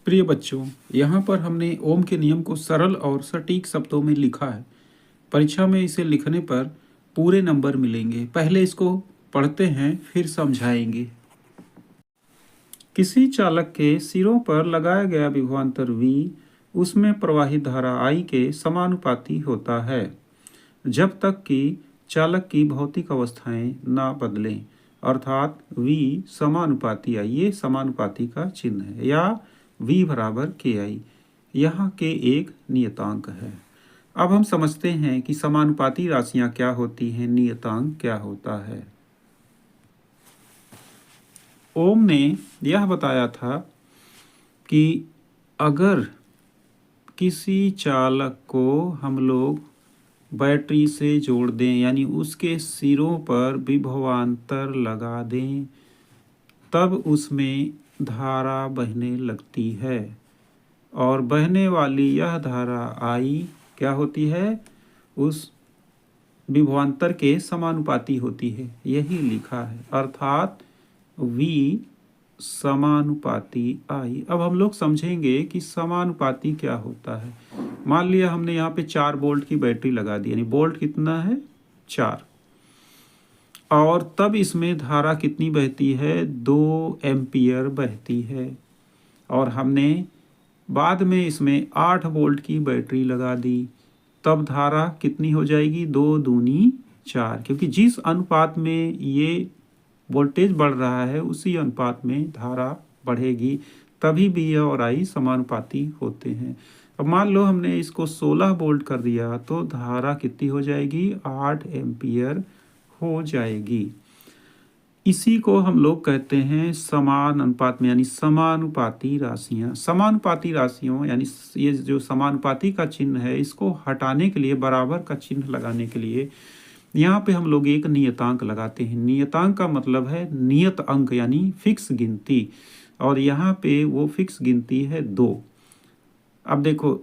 प्रिय बच्चों, यहाँ पर हमने ओम के नियम को सरल और सटीक शब्दों में लिखा है। परीक्षा में इसे लिखने पर पूरे नंबर मिलेंगे। पहले इसको पढ़ते हैं, फिर समझाएंगे। किसी चालक के सिरों पर लगाया गया विभवांतर V उसमें प्रवाहित धारा I के समानुपाती होता है जब तक कि चालक की भौतिक अवस्थाएं ना बदलें, अर्थात V समानुपाती I, ये समानुपाती का चिन्ह है, या V बराबर KI। यहाँ के एक नियतांक है। अब हम समझते हैं कि समानुपाती राशियाँ क्या होती हैं, नियतांक क्या होता है। ओम ने यह बताया था कि अगर किसी चालक को हम लोग बैटरी से जोड़ दें, यानी उसके सिरों पर विभवांतर लगा दें, तब उसमें धारा बहने लगती है और बहने वाली यह धारा I क्या होती है, उस विभवांतर के समानुपाती होती है। यही लिखा है, अर्थात V समानुपाती I। अब हम लोग समझेंगे कि समानुपाती क्या होता है। मान लिया हमने यहाँ पे 4 वोल्ट की बैटरी लगा दी, यानी वोल्ट कितना है 4, और तब इसमें धारा कितनी बहती है, 2 एम्पियर बहती है। और हमने बाद में इसमें 8 वोल्ट की बैटरी लगा दी, तब धारा कितनी हो जाएगी, 2 दूनी 4, क्योंकि जिस अनुपात में ये वोल्टेज बढ़ रहा है उसी अनुपात में धारा बढ़ेगी, तभी V और I समानुपाती होते हैं। अब मान लो हमने इसको 16 वोल्ट कर दिया तो धारा कितनी हो जाएगी, 8 एम्पियर हो जाएगी। इसी को हम लोग कहते हैं समान अनुपात में, यानी समानुपाती राशियाँ। समानुपाती राशियों यानी ये जो समानुपाती का चिन्ह है, इसको हटाने के लिए, बराबर का चिन्ह लगाने के लिए यहाँ पे हम लोग एक नियतांक लगाते हैं। नियतांक का मतलब है नियत अंक, यानी फिक्स गिनती, और यहाँ पे वो फिक्स गिनती है 2। अब देखो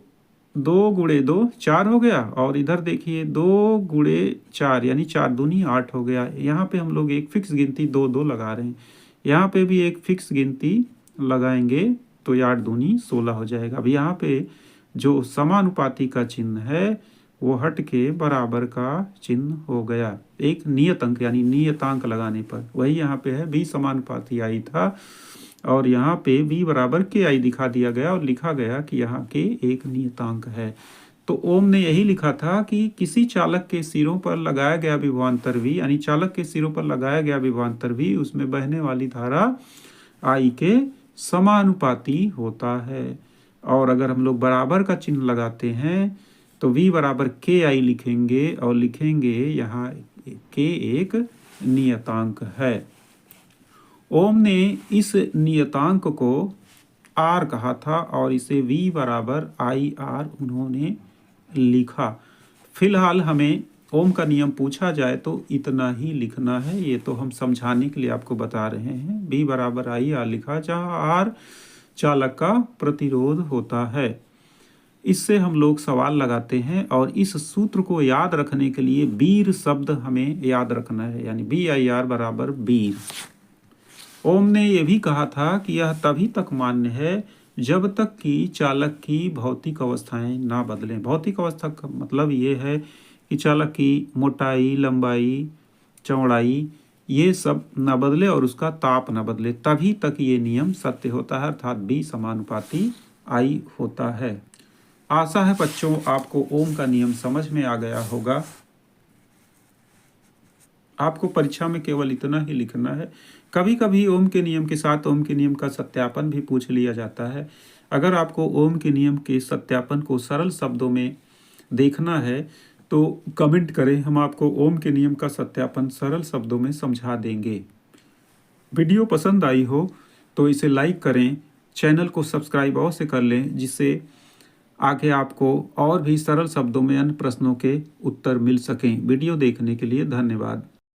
2 गुणे 2 4 हो गया, और इधर देखिए 2 गुणे 4 यानी 4 दूनी 8 हो गया। यहाँ पे हम लोग एक फिक्स गिनती 2 2 लगा रहे हैं, यहाँ पे भी एक फिक्स गिनती लगाएंगे तो 8 दूनी 16 हो जाएगा। अब यहाँ पे जो समानुपाती का चिन्ह है वो हट के बराबर का चिन्ह हो गया, एक नियत अंक यानी नियतांक लगाने पर। वही यहाँ पे है V समानुपाती I था, और यहाँ पे V बराबर KI दिखा दिया गया और लिखा गया कि यहाँ के एक नियतांक है। तो ओम ने यही लिखा था कि किसी चालक के सिरों पर लगाया गया विभवांतर V, यानी चालक के सिरों पर लगाया गया विभवांतर V उसमें बहने वाली धारा I के समानुपाती होता है। और अगर हम लोग बराबर का चिन्ह लगाते हैं तो V बराबर KI लिखेंगे, और लिखेंगे यहाँ K एक नियतांक है। ओम ने इस नियतांक को R कहा था और इसे V बराबर IR उन्होंने लिखा। फिलहाल हमें ओम का नियम पूछा जाए तो इतना ही लिखना है, ये तो हम समझाने के लिए आपको बता रहे हैं। V बराबर IR लिखा, जहाँ R चालक का प्रतिरोध होता है। इससे हम लोग सवाल लगाते हैं, और इस सूत्र को याद रखने के लिए वीर शब्द हमें याद रखना है, यानी VIR बराबर वीर। ओम ने यह भी कहा था कि यह तभी तक मान्य है जब तक कि चालक की भौतिक अवस्थाएं ना बदलें। भौतिक अवस्था का मतलब ये है कि चालक की मोटाई, लंबाई, चौड़ाई ये सब ना बदले और उसका ताप ना बदले, तभी तक ये नियम सत्य होता है, अर्थात V समानुपाती I होता है। आशा है बच्चों आपको ओम का नियम समझ में आ गया होगा। आपको परीक्षा में केवल इतना ही लिखना है। कभी कभी ओम के नियम के साथ ओम के नियम का सत्यापन भी पूछ लिया जाता है। अगर आपको ओम के नियम के सत्यापन को सरल शब्दों में देखना है तो कमेंट करें, हम आपको ओम के नियम का सत्यापन सरल शब्दों में समझा देंगे। वीडियो पसंद आई हो तो इसे लाइक करें, चैनल को सब्सक्राइब अवश्य कर लें, जिससे आगे आपको और भी सरल शब्दों में अन्य प्रश्नों के उत्तर मिल सकें। वीडियो देखने के लिए धन्यवाद।